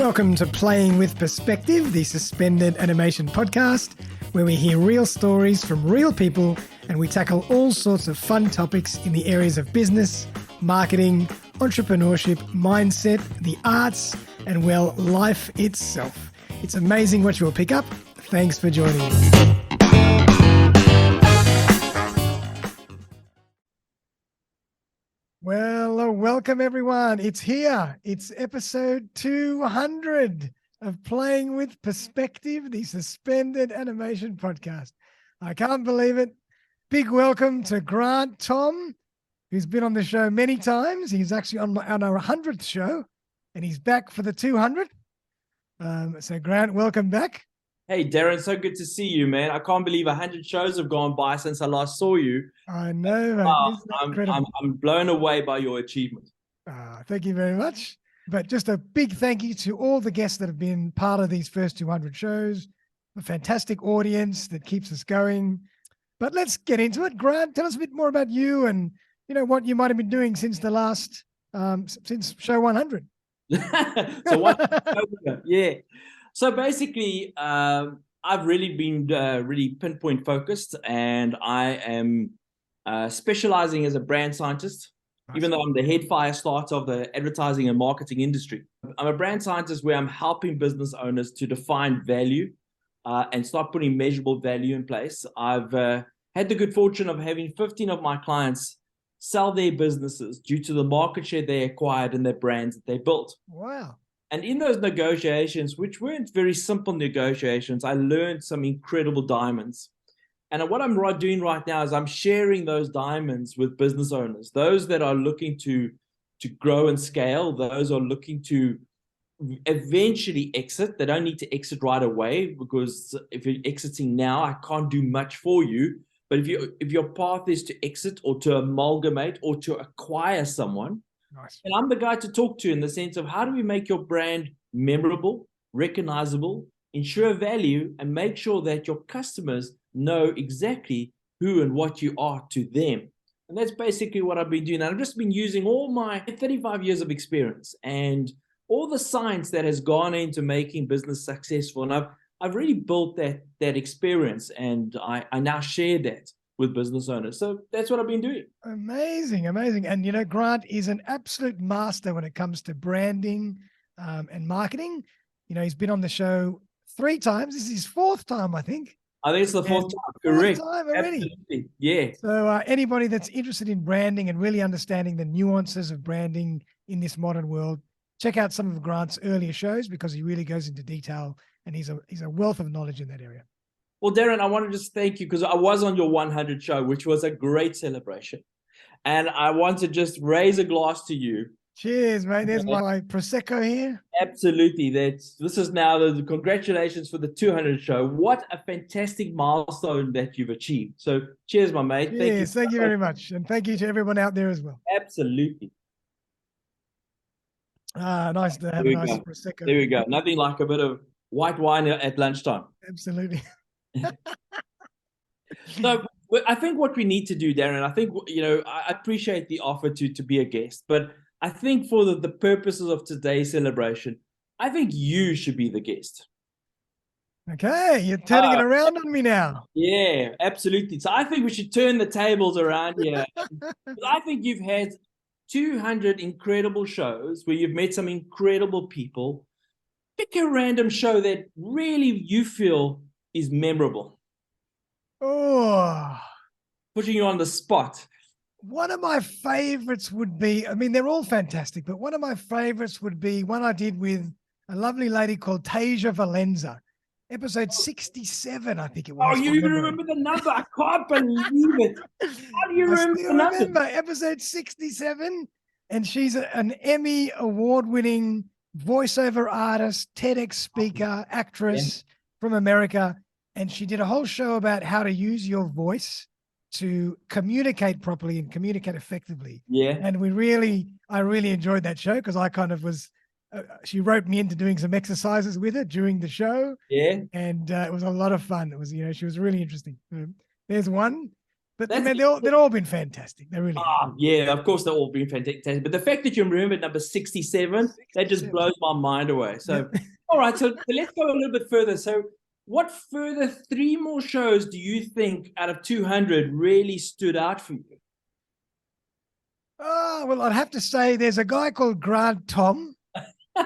Welcome to Playing with Perspective, the suspended animation podcast, where we hear real stories from real people and we tackle all sorts of fun topics in the areas of business, marketing, entrepreneurship, mindset, the arts, and, well, life itself. It's amazing what you will pick up. Thanks for joining us. Well, welcome everyone. It's here. It's episode 200 of Playing with Perspective, the suspended animation podcast. I can't believe it. Big welcome to Grant Thom, who's been on the show many times. He's actually on our 100th show, and he's back for the 200th. So Grant, welcome back. Hey, Darren, so good to see you, man. I can't believe 100 shows have gone by since I last saw you. I know, mate. Isn't that incredible? I'm blown away by your achievement. Thank you very much. But just a big thank you to all the guests that have been part of these first 200 shows, a fantastic audience that keeps us going. But let's get into it. Grant, tell us a bit more about you and, what you might have been doing since the last, since show 100. So what? Yeah. So basically, I've really been really pinpoint focused, and I am specializing as a brand scientist, even though I'm the head fire starter of the advertising and marketing industry. I'm a brand scientist where I'm helping business owners to define value and start putting measurable value in place. I've had the good fortune of having 15 of my clients sell their businesses due to the market share they acquired in their brands that they built. Wow. And in those negotiations, which weren't very simple negotiations, I learned some incredible diamonds. And what I'm doing right now is I'm sharing those diamonds with business owners, those that are looking to grow and scale, those are looking to eventually exit. They don't need to exit right away, because if you're exiting now, I can't do much for you. But if your path is to exit or to amalgamate or to acquire someone, nice. And I'm the guy to talk to in the sense of how do we make your brand memorable, recognizable, ensure value, and make sure that your customers know exactly who and what you are to them. And that's basically what I've been doing. And I've just been using all my 35 years of experience and all the science that has gone into making business successful. And I've really built that experience, and I now share that with business owners. So that's what I've been doing. Amazing, amazing. And, Grant is an absolute master when it comes to branding and marketing. He's been on the show 3 times. This is his 4th time, I think. I think it's the 4th time, correct. 4th time already. Absolutely. Yeah. So anybody that's interested in branding and really understanding the nuances of branding in this modern world, check out some of Grant's earlier shows, because he really goes into detail, and he's a wealth of knowledge in that area. Well, Darren, I want to just thank you, because I was on your 100 show, which was a great celebration. And I want to just raise a glass to you. Cheers, mate. There's my Prosecco here. Absolutely. This is now the congratulations for the 200 show. What a fantastic milestone that you've achieved. So cheers, my mate. Yes, thank you very much. And thank you to everyone out there as well. Absolutely. Nice to have a nice Prosecco. There we go. Nothing like a bit of white wine at lunchtime. Absolutely. So I think what we need to do, Darren, I think, I appreciate the offer to be a guest, but I think for the purposes of today's celebration, I think you should be the guest. Okay, you're turning it around on me now. Yeah, absolutely. So I think we should turn the tables around here. I think you've had 200 incredible shows where you've met some incredible people. Pick a random show that really you feel is memorable. Oh, putting you on the spot. One of my favorites would be, they're all fantastic, but one of my favorites would be one I did with a lovely lady called Tasia Valenza, episode 67, I think it was. Oh, you remember the number? I can't believe it. How do you remember the number? I remember episode 67, and she's an Emmy award-winning voiceover artist, TEDx speaker, actress from America. And she did a whole show about how to use your voice to communicate properly and communicate effectively. Yeah. And I really enjoyed that show, because I kind of was, she wrote me into doing some exercises with her during the show. Yeah. And it was a lot of fun. It was, she was really interesting. There's one. But That's they've all been fantastic. They really have. yeah, of course they've all been fantastic. But the fact that you remembered number 67, that just 67. blows my mind away. So, Yeah. all right, so let's go a little bit further. So, what further 3 more shows do you think out of 200 really stood out for you? Oh, well, I'd have to say there's a guy called Grant Thom.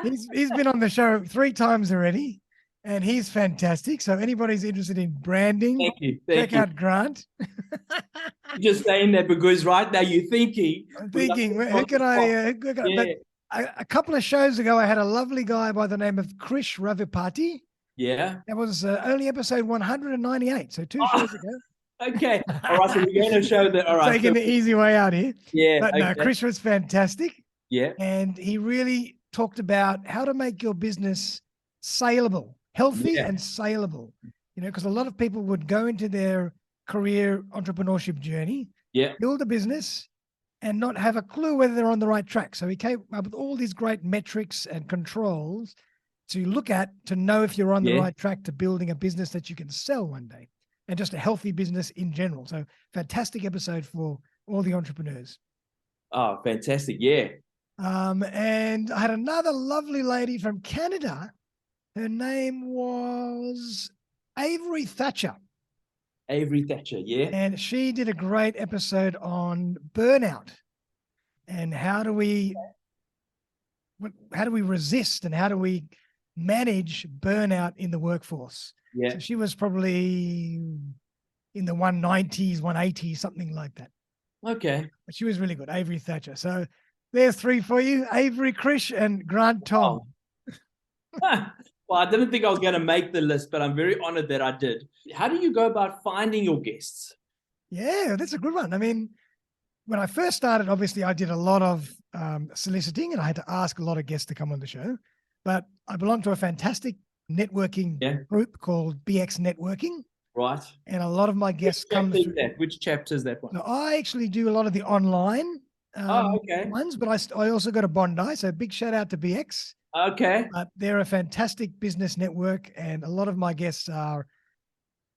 He's been on the show 3 times already, and he's fantastic. So anybody's interested in branding, Thank you. check out Grant. You're just saying that because right now you're thinking. I'm thinking, who can I? But a couple of shows ago, I had a lovely guy by the name of Krish Ravipati. Yeah. That was only episode 198, so 2 shows ago. Okay. All right. So we're going to show that. All right. Taking the easy way out here. Yeah. But no, Krish was fantastic. Yeah. And he really talked about how to make your business saleable, healthy and saleable. You know, because a lot of people would go into their career entrepreneurship journey, build a business, and not have a clue whether they're on the right track. So he came up with all these great metrics and controls to look at to know if you're on the right track to building a business that you can sell one day, and just a healthy business in general. So fantastic episode for all the entrepreneurs. Oh, fantastic. Yeah. And I had another lovely lady from Canada. Her name was Avery Thatcher. Avery Thatcher, yeah. And she did a great episode on burnout and how do we resist and how do we manage burnout in the workforce. Yeah. So she was probably in the 190s, 180s, something like that. Okay. But she was really good, Avery Thatcher. So there's 3 for you, Avery, Krish, and Grant Thom. Well, I didn't think I was going to make the list, but I'm very honored that I did. How do you go about finding your guests? Yeah, that's a good one. I mean, when I first started, obviously I did a lot of soliciting and I had to ask a lot of guests to come on the show. But I belong to a fantastic networking group called BX Networking. Right. And a lot of my guests come through. Which chapter is that one? No, I actually do a lot of the online ones, but I also go to Bondi. So big shout out to BX. Okay. But they're a fantastic business network, and a lot of my guests are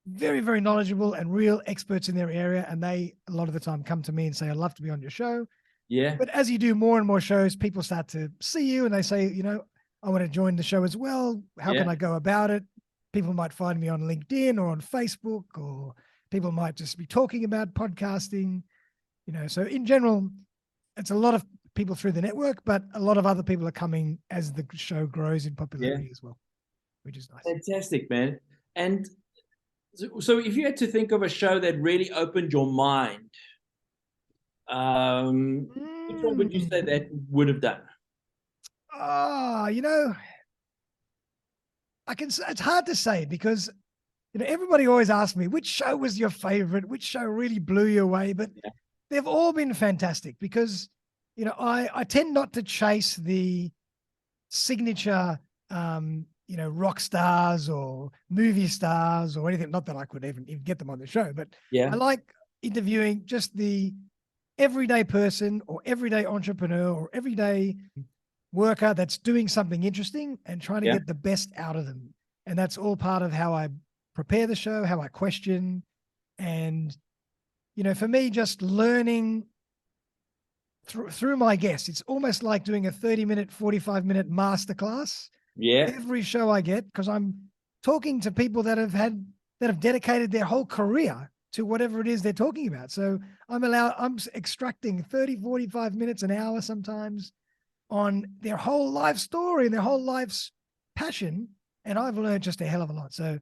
very, very knowledgeable and real experts in their area. And they, a lot of the time, come to me and say, I'd love to be on your show. Yeah. But as you do more and more shows, people start to see you and they say, you know, I want to join the show as well. How can I go about it? People might find me on LinkedIn or on Facebook, or people might just be talking about podcasting, you know. So in general, it's a lot of people through the network, but a lot of other people are coming as the show grows in popularity as well, which is nice. Fantastic, man. And so if you had to think of a show that really opened your mind, which one would you say that would have done? You know, it's hard to say because, you know, everybody always asks me, which show was your favorite? Which show really blew you away? But they've all been fantastic because, you know, I tend not to chase the signature, you know, rock stars or movie stars or anything. Not that I could even get them on the show, but I like interviewing just the everyday person or everyday entrepreneur or everyday worker that's doing something interesting and trying to get the best out of them. And that's all part of how I prepare the show, how I question. And, you know, for me, just learning through my guests, it's almost like doing a 30-minute, 45-minute masterclass. Yeah. Every show I get, because I'm talking to people that have dedicated their whole career to whatever it is they're talking about. So I'm extracting 30, 45 minutes, an hour sometimes on their whole life story and their whole life's passion. And I've learned just a hell of a lot. So,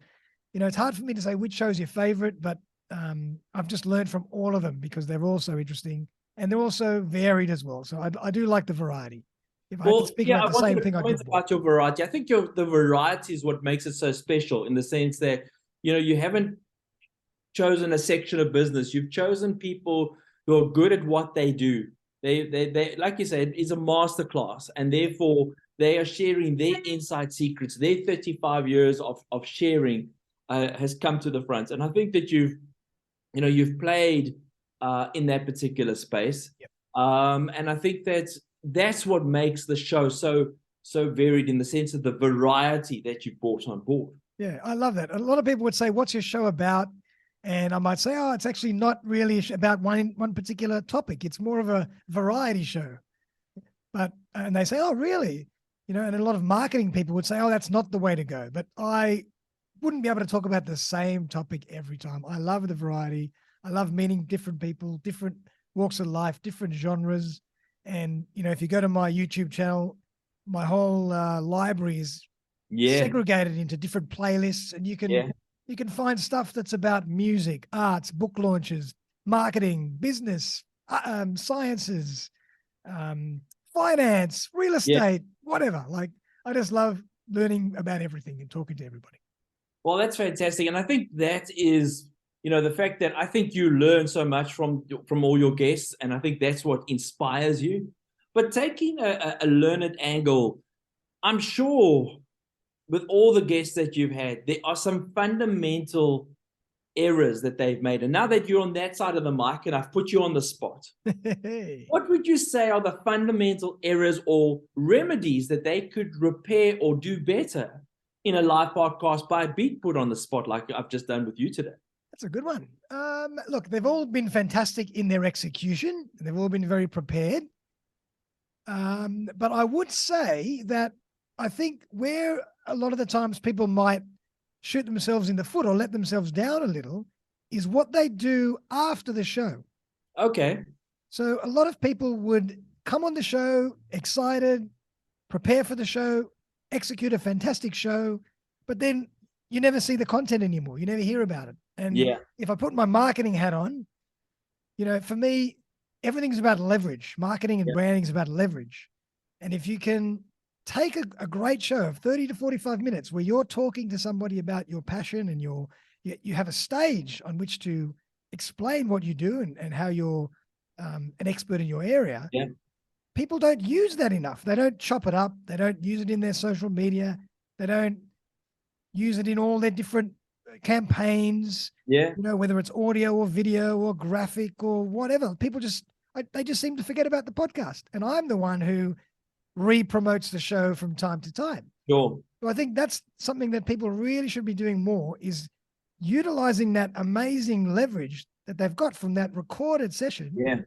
you know, it's hard for me to say which show's your favorite, but I've just learned from all of them because they're all so interesting and they're also varied as well. So I do like the variety. If I could speak about the same thing, about your variety. I think the variety is what makes it so special in the sense that, you know, you haven't chosen a section of business. You've chosen people who are good at what they do. They like you said, it's a masterclass, and therefore they are sharing their inside secrets. Their 35 years of sharing has come to the front, and I think that you've played in that particular space, and I think that's what makes the show so varied in the sense of the variety that you brought on board. Yeah, I love that. A lot of people would say, "What's your show about?" And I might say, oh, it's actually not really about one particular topic. It's more of a variety show. And they say, oh, really? You know, and a lot of marketing people would say, oh, that's not the way to go. But I wouldn't be able to talk about the same topic every time. I love the variety. I love meeting different people, different walks of life, different genres. And, you know, if you go to my YouTube channel, my whole library is segregated into different playlists, and you can find stuff that's about music, arts, book launches, marketing, business, sciences, finance, real estate, whatever. Like, I just love learning about everything and talking to everybody. Well, that's fantastic. And I think that is, you know, the fact that I think you learn so much from all your guests, and I think that's what inspires you. But taking a learned angle, I'm sure with all the guests that you've had, there are some fundamental errors that they've made. And now that you're on that side of the mic and I've put you on the spot, what would you say are the fundamental errors or remedies that they could repair or do better in a live podcast by being put on the spot like I've just done with you today? That's a good one. Look, they've all been fantastic in their execution. They've all been very prepared. But I would say that I think where a lot of the times people might shoot themselves in the foot or let themselves down a little is what they do after the show. Okay. So a lot of people would come on the show excited, prepare for the show, execute a fantastic show, but then you never see the content anymore. You never hear about it. And if I put my marketing hat on, you know, for me, everything's about leverage. Marketing and branding is about leverage. And if you can take a great show of 30 to 45 minutes where you're talking to somebody about your passion and you have a stage on which to explain what you do and how you're an expert in your area, people don't use that enough. They don't chop it up. They don't use it in their social media. They don't use it in all their different campaigns. You know, whether it's audio or video or graphic or whatever. People they just seem to forget about the podcast. And I'm the one who re-promotes the show from time to time. Sure. So I think that's something that people really should be doing more, is utilizing that amazing leverage that they've got from that recorded session.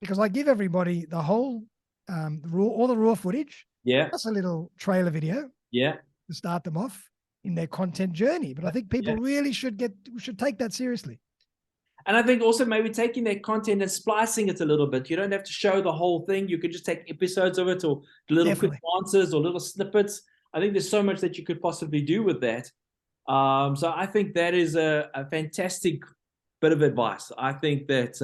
Because I give everybody the whole, all the raw footage. Plus a little trailer video. To start them off in their content journey. But I think people really should take that seriously. And I think also maybe taking that content and splicing it a little bit. You don't have to show the whole thing. You could just take episodes of it or little quick answers or little snippets. I think there's so much that you could possibly do with that. So I think that is a fantastic bit of advice. I think that,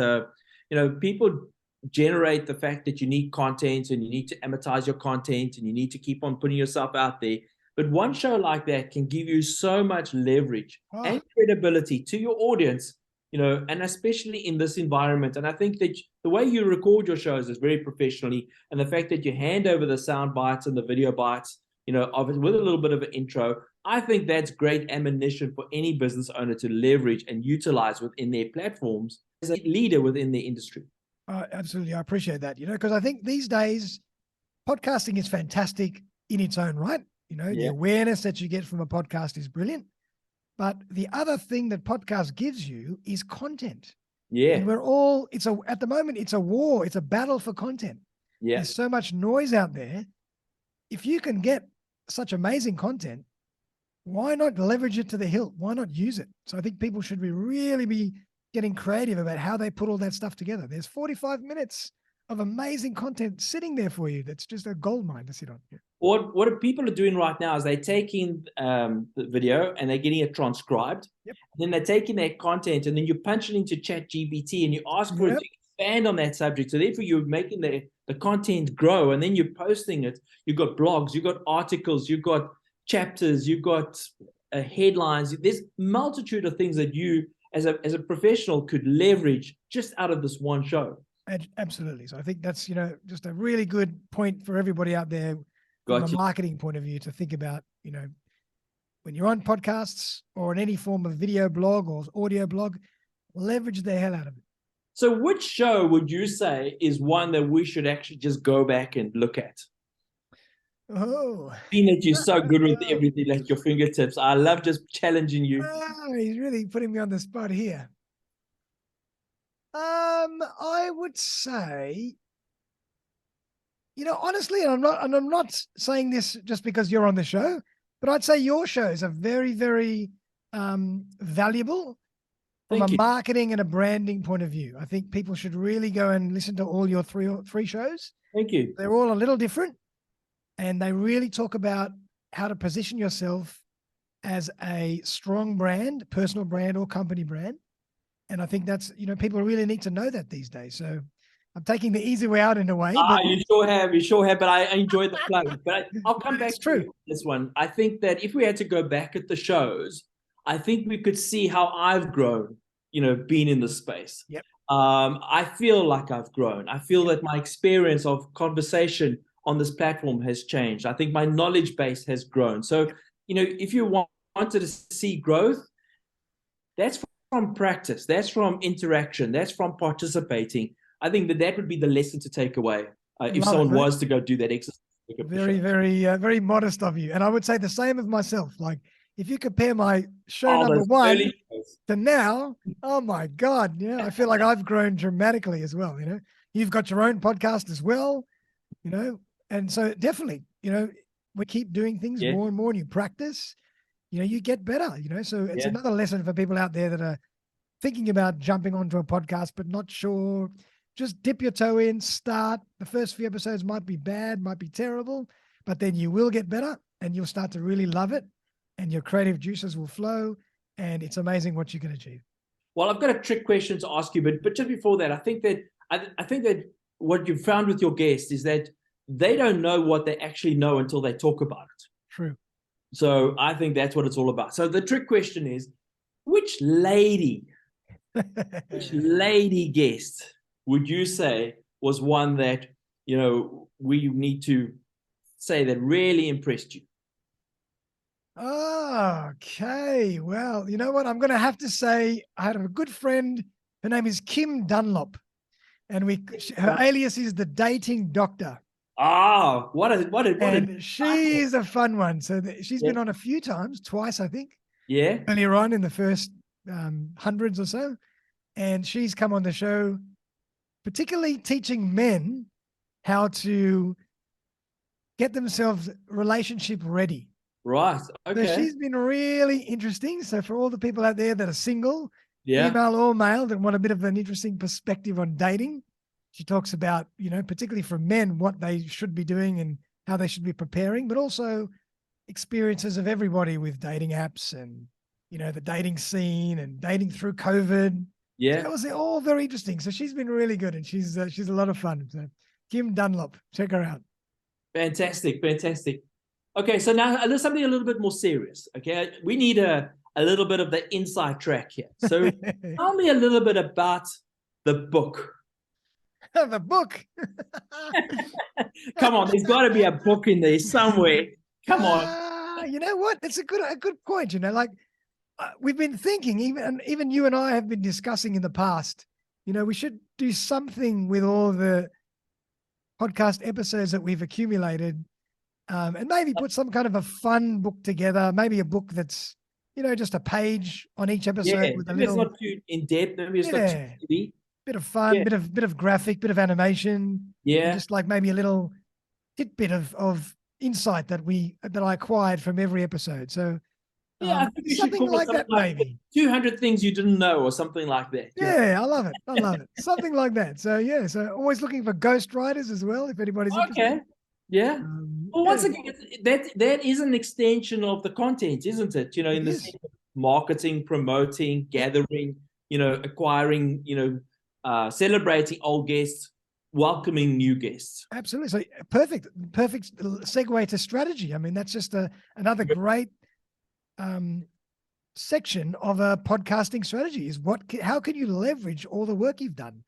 you know, people generate the fact that you need content and you need to amortize your content and you need to keep on putting yourself out there. But one show like that can give you so much leverage and credibility to your audience, you know, and especially in this environment. And I think that the way you record your shows is very professionally, and the fact that you hand over the sound bites and the video bites, you know, of it with a little bit of an intro, I think that's great ammunition for any business owner to leverage and utilize within their platforms as a leader within the industry. Absolutely. I appreciate that, you know, because I think these days podcasting is fantastic in its own right. You know, the awareness that you get from a podcast is brilliant. But the other thing that podcast gives you is content. And we're all, at the moment, it's a war. It's a battle for content. There's so much noise out there. If you can get such amazing content, why not leverage it to the hilt? Why not use it? So I think people should really be getting creative about how they put all that stuff together. There's 45 minutes of amazing content sitting there for you. That's just a gold mine to sit on. What people are doing right now is they're taking the video and they're getting it transcribed. And then they're taking that content and then you punch it into ChatGPT and you ask for it to expand on that subject. So therefore you're making the content grow, and then you're posting it. You've got blogs, you've got articles, you've got chapters, you've got headlines. There's a multitude of things that you as a professional could leverage just out of this one show. Absolutely. So I think that's, you know, just a really good point for everybody out there from a marketing point of view to think about, you know, when you're on podcasts or in any form of video blog or audio blog, leverage the hell out of it. So which show would you say is one that we should actually just go back and look at? Oh, Being that you're so good with everything at your fingertips, I love just challenging you. he's really putting me on the spot here. I would say, honestly, and I'm not saying this just because you're on the show, but I'd say your shows are very, very valuable from Thank a you. marketing and a branding point of view. I think people should really go and listen to all your three shows. Thank you. They're all a little different, and they really talk about how to position yourself as a strong brand, personal brand or company brand. And I think that's, people really need to know that these days. So I'm taking the easy way out in a way, but You sure have, but I enjoyed the plug. But I'll come back to this one. I think that if we had to go back at the shows, I think we could see how I've grown, being in the space. Yep. I feel like I've grown. I feel that my experience of conversation on this platform has changed. I think my knowledge base has grown. So, if you wanted to see growth, that's from practice, that's from interaction, that's from participating. I think that would be the lesson to take away if someone was to go do that exercise. Very, very modest of you. And I would say the same of myself. Like, if you compare my show number one to now, oh my God, I feel like I've grown dramatically as well. You've got your own podcast as well, and so definitely, we keep doing things more and more, and you practice, you get better, so it's another lesson for people out there that are thinking about jumping onto a podcast, but not sure. Just dip your toe in, start. The first few episodes might be bad, might be terrible, but then you will get better and you'll start to really love it and your creative juices will flow and it's amazing what you can achieve. Well, I've got a trick question to ask you, but just before that, I think that what you've found with your guests is that they don't know what they actually know until they talk about it. True. So I think that's what it's all about. So the trick question is, which lady guest would you say was one that, we need to say that really impressed you? Okay. Well, you know what? I'm going to have to say I had a good friend. Her name is Kim Dunlop. And her alias is the Dating Doctor. Oh, she is a fun one. So she's been on a few times, twice, I think. Yeah. Earlier on in the first hundreds or so. And she's come on the show, particularly teaching men how to get themselves relationship ready. Right. Okay. So she's been really interesting. So for all the people out there that are single, yeah, female or male, that want a bit of an interesting perspective on dating, she talks about, particularly for men, what they should be doing and how they should be preparing, but also experiences of everybody with dating apps and, the dating scene and dating through COVID. Yeah. So that was all very interesting. So she's been really good and she's a lot of fun. So Kim Dunlop, check her out. Fantastic. Okay, so now there's something a little bit more serious. Okay, we need a little bit of the inside track here. So tell me a little bit about the book. The book. Come on, there's got to be a book in there somewhere. Come on. You know what? It's a good point. We've been thinking, even you and I have been discussing in the past. We should do something with all the podcast episodes that we've accumulated, and maybe put some kind of a fun book together. Maybe a book that's just a page on each episode with a little. It's not too in depth. Maybe it's not too heavy. Bit of fun, bit of graphic, bit of animation. Yeah. Just like maybe a little tidbit of insight that I acquired from every episode. So I think you something like that, maybe 200 things you didn't know or something like that. Yeah, I love it. Something like that. So so always looking for ghost writers as well, if anybody's interested. Okay. Yeah. Well, once again, that is an extension of the content, isn't it? In the sense of marketing, promoting, gathering, acquiring, celebrating old guests, welcoming new guests. Absolutely. So perfect segue to strategy. I mean, that's just another great section of a podcasting strategy is how can you leverage all the work you've done?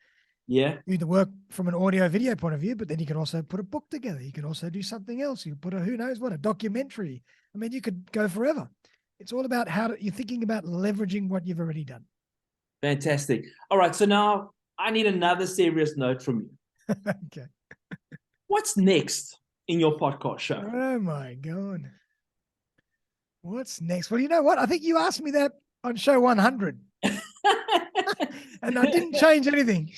Yeah. Do the work from an audio video point of view, but then you can also put a book together. You can also do something else. You put a documentary. I mean, you could go forever. It's all about you're thinking about leveraging what you've already done. Fantastic. All right. So now I need another serious note from you. Okay. What's next in your podcast show? Oh my God. What's next? Well, you know what? I think you asked me that on show 100 and I didn't change anything.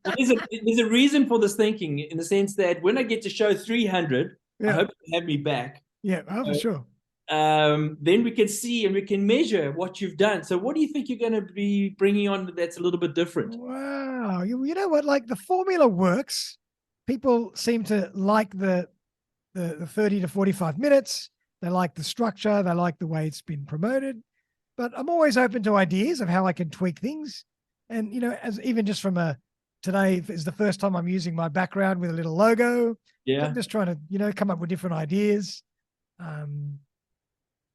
Well, there's a reason for this thinking, in the sense that when I get to show 300, I Yeah. hope you have me back. Yeah, for sure. Then we can see and we can measure what you've done. So what do you think you're going to be bringing on that's a little bit different? Wow. You know what? Like the formula works. People seem to like the 30 to 45 minutes. They like the structure. They like the way it's been promoted. But I'm always open to ideas of how I can tweak things. And, you know, as even just from today is the first time I'm using my background with a little logo. Yeah. I'm just trying to, you know, come up with different ideas.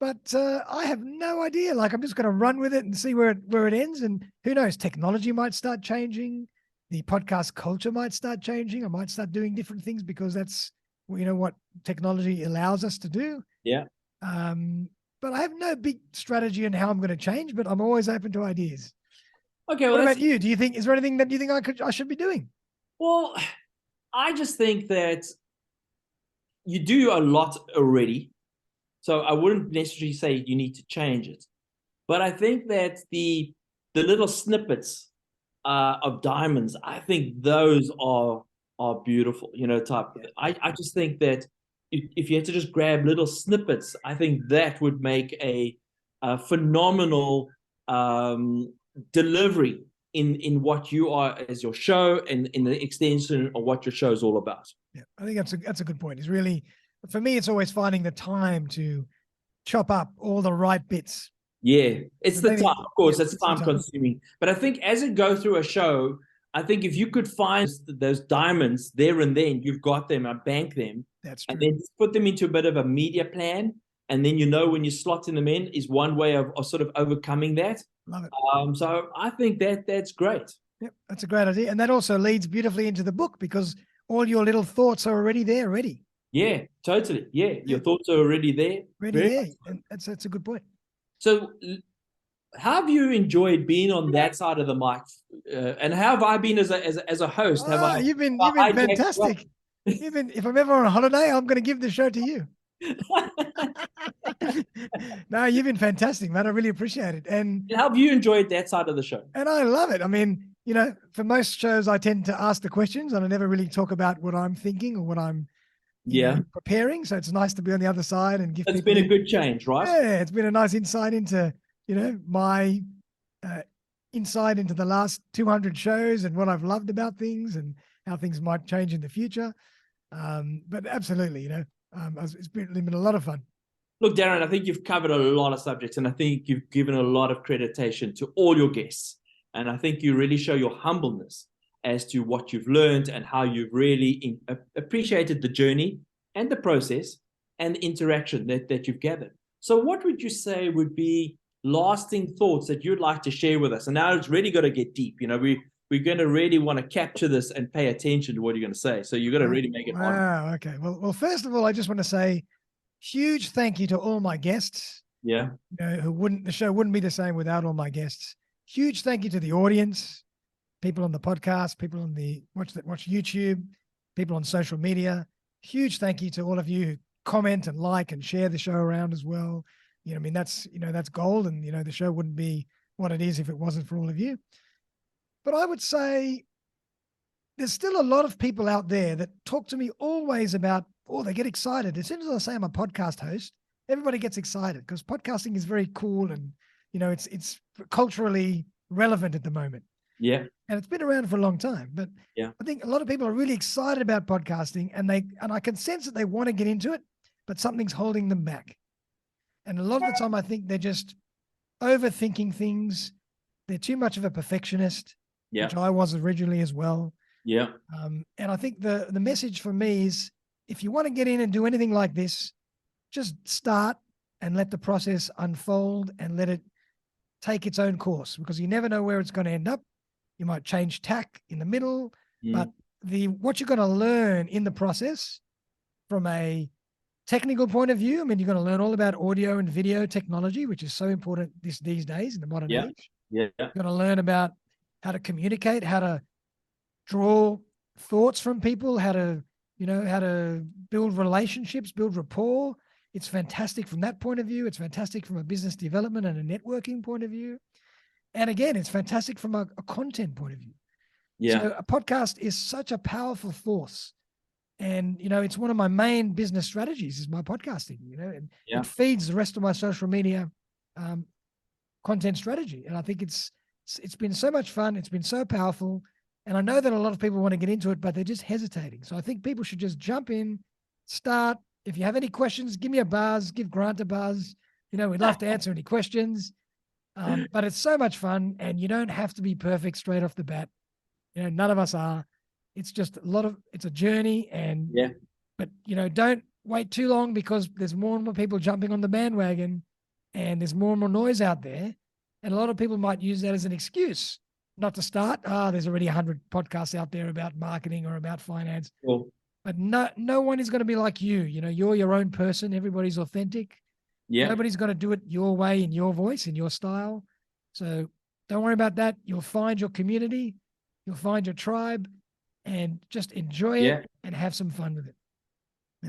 But I have no idea. Like I'm just going to run with it and see where it ends. And who knows? Technology might start changing. The podcast culture might start changing. I might start doing different things because that's, you know, what technology allows us to do. Yeah. But I have no big strategy on how I'm going to change. But I'm always open to ideas. Okay. Well, what about you? Do you think is there anything that you think I should be doing? Well, I just think that you do a lot already. So I wouldn't necessarily say you need to change it. But I think that the little snippets of diamonds, I think those are beautiful, you know, type. I just think that if you had to just grab little snippets, I think that would make a phenomenal delivery in what you are as your show and in the extension of what your show is all about. Yeah, I think that's a good point. It's really, for me, it's always finding the time to chop up all the right bits. Yeah, it's the time, of course, it's time time consuming. But I think as it goes through a show, I think if you could find those diamonds there and then, you've got them, I bank them. That's true. And then put them into a bit of a media plan. And then, you know, when you're slotting them in is one way of sort of overcoming that. Love it. So I think that's great. Yep, that's a great idea. And that also leads beautifully into the book because all your little thoughts are already there, ready. Yeah, totally. Yeah, your thoughts are already there. Ready there. And that's a good point. So how have you enjoyed being on that side of the mic? And how have I been as a host? You've been fantastic. If I'm ever on a holiday, I'm going to give the show to you. No, you've been fantastic, man. I really appreciate it. And how have you enjoyed that side of the show? And I love it. I mean, you know, for most shows, I tend to ask the questions and I never really talk about what I'm thinking or what I'm preparing. So it's nice to be on the other side and give It's been a good change, right? Yeah, it's been a nice insight into, you know, my insight into the last 200 shows and what I've loved about things and how things might change in the future. But absolutely, you know, it's been a lot of fun. Look, Darren, I think you've covered a lot of subjects and I think you've given a lot of creditation to all your guests. And I think you really show your humbleness as to what you've learned and how you've really appreciated the journey and the process and the interaction that you've gathered. So what would you say would be lasting thoughts that you'd like to share with us? And now it's really got to get deep. You know, we're going to really want to capture this and pay attention to what you're going to say. So you're going to really make it on. Wow. Okay. Well, first of all, I just want to say huge thank you to all my guests. Yeah. You know, the show wouldn't be the same without all my guests. Huge thank you to the audience, people on the podcast, people on the watch YouTube, people on social media. Huge thank you to all of you who comment and like and share the show around as well. You know, I mean, that's gold, and you know, the show wouldn't be what it is if it wasn't for all of you. But I would say there's still a lot of people out there that talk to me always about, they get excited. As soon as I say I'm a podcast host, everybody gets excited because podcasting is very cool and, you know, it's culturally relevant at the moment. Yeah. And it's been around for a long time. But yeah, I think a lot of people are really excited about podcasting and I can sense that they want to get into it, but something's holding them back. And a lot of the time I think they're just overthinking things. They're too much of a perfectionist, which I was originally as well. Yeah. And I think the message for me is if you want to get in and do anything like this, just start and let the process unfold and let it take its own course, because you never know where it's going to end up. You might change tack in the middle, but what you're going to learn in the process from a technical point of view, I mean, you're going to learn all about audio and video technology, which is so important these days in the modern age. Yeah. You're going to learn about how to communicate, how to draw thoughts from people, how to how to build relationships, build rapport. It's fantastic from that point of view. It's fantastic from a business development and a networking point of view. And again, it's fantastic from a content point of view. Yeah. So a podcast is such a powerful force. And, it's one of my main business strategies is my podcasting, and it feeds the rest of my social media content strategy. And I think it's been so much fun. It's been so powerful. And I know that a lot of people want to get into it, but they're just hesitating. So I think people should just jump in, start. If you have any questions, give me a buzz, give Grant a buzz. We'd love to answer any questions. But it's so much fun, and you don't have to be perfect straight off the bat. None of us are. It's just it's a journey, but don't wait too long, because there's more and more people jumping on the bandwagon, and there's more and more noise out there. And a lot of people might use that as an excuse not to start. There's already 100 podcasts out there about marketing or about finance. Cool. But no one is going to be like you. You're your own person. Everybody's authentic. Yeah. Nobody's going to do it your way, in your voice, in your style. So don't worry about that. You'll find your community. You'll find your tribe, and just enjoy it and have some fun with it.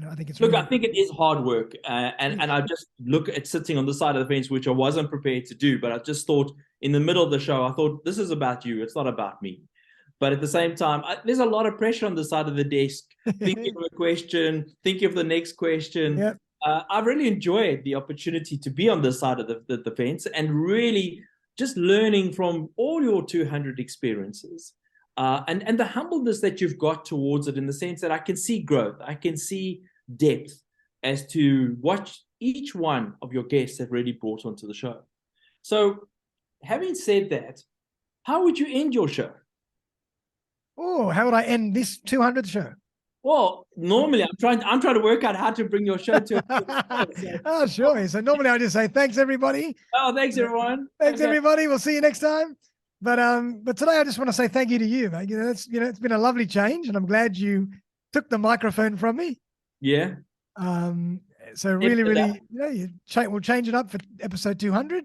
I think it's I think it is hard work. And I just look at sitting on the side of the fence, which I wasn't prepared to do. But I just thought in the middle of the show, I thought, this is about you. It's not about me. But at the same time, there's a lot of pressure on the side of the desk, thinking of a question, thinking of the next question. Yep. I've really enjoyed the opportunity to be on this side of the fence, and really just learning from all your 200 experiences. And the humbleness that you've got towards it, in the sense that I can see growth, I can see depth as to what each one of your guests have really brought onto the show. So, having said that, how would you end your show? Oh, how would I end this 200th show? Well, normally I'm trying to work out how to bring your show to. Oh, sure. So normally I just say thanks, everybody. Oh, thanks, everyone. Thanks, everybody. We'll see you next time. But today I just want to say thank you to you, mate. It's been a lovely change, and I'm glad you took the microphone from me. Yeah. So really, we'll change it up for episode 200.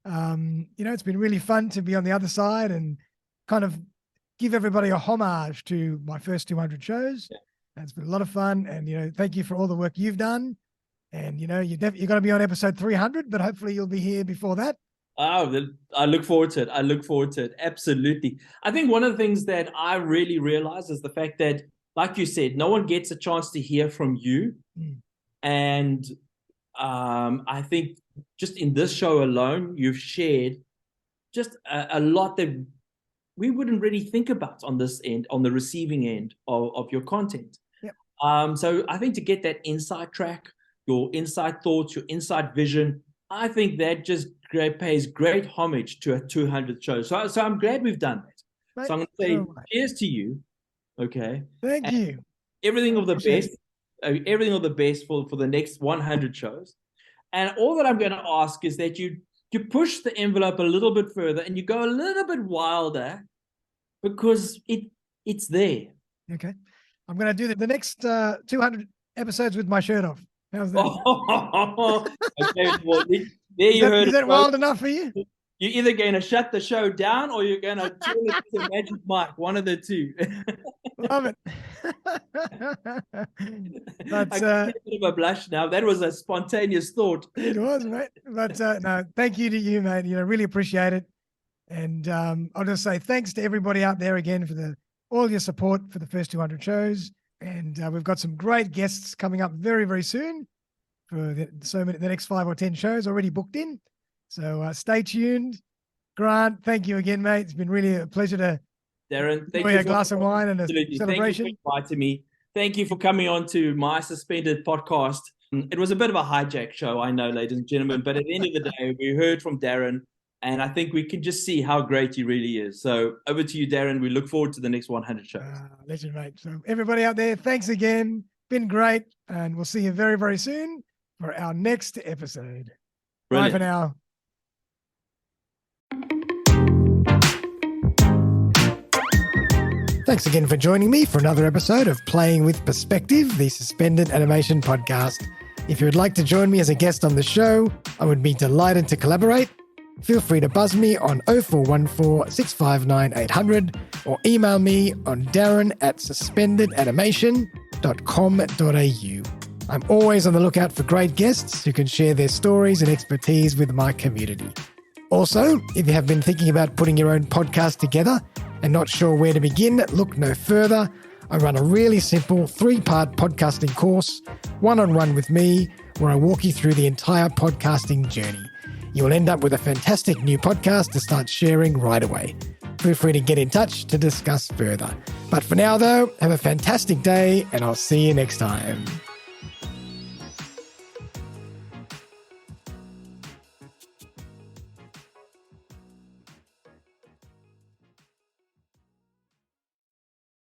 It's been really fun to be on the other side and kind of give everybody a homage to my first 200 shows. Yeah. It's been a lot of fun, and thank you for all the work you've done. And you're going to be on episode 300, but hopefully you'll be here before that. Oh, I look forward to it. Absolutely. I think one of the things that I really realize is the fact that, like you said, no one gets a chance to hear from you. And I think just in this show alone, you've shared just a lot that we wouldn't really think about on this end, on the receiving end of your content. Yep. So I think to get that inside track, your inside thoughts, your inside vision, I think that just pays great homage to a 200th show. So I'm glad we've done that. Right. So I'm going to say cheers to you. Okay. Thank you. Everything of the best. Everything of the best for the next 100 shows. And all that I'm going to ask is that you push the envelope a little bit further, and you go a little bit wilder, because it's there. Okay. I'm going to do the next 200 episodes with my shirt off. How's that? Okay, well, there you heard it. Is that wild enough for you? You're either going to shut the show down, or you're going to turn it to Magic Mike. One of the two. Love it. But, I get a bit of a blush now. That was a spontaneous thought. It was, mate. But no, thank you to you, mate. Really appreciate it. And I'll just say thanks to everybody out there again for all your support for the first 200 shows. And we've got some great guests coming up very, very soon for the next 5 or 10 shows already booked in. So stay tuned. Grant, thank you again, mate. It's been really a pleasure to Darren, thank enjoy you a glass of wine and a celebration. Thank you for inviting me. Thank you for coming on to my Suspended podcast. It was a bit of a hijack show, I know, ladies and gentlemen, but at the end of the day, we heard from Darren, and I think we can just see how great he really is. So over to you, Darren. We look forward to the next 100 shows. Legend, mate. So everybody out there, thanks again. Been great, and we'll see you very, very soon for our next episode. Brilliant. Bye for now. Thanks again for joining me for another episode of Playing with Perspective, the Suspended Animation Podcast. If you would like to join me as a guest on the show, I would be delighted to collaborate. Feel free to buzz me on 0414 659 800 or email me on Darren@suspendedanimation.com. hijacks.com.au. I'm always on the lookout for great guests who can share their stories and expertise with my community. Also, if you have been thinking about putting your own podcast together and not sure where to begin, look no further. I run a really simple 3-part podcasting course, one-on-one with me, where I walk you through the entire podcasting journey. You will end up with a fantastic new podcast to start sharing right away. Feel free to get in touch to discuss further. But for now, though, have a fantastic day, and I'll see you next time.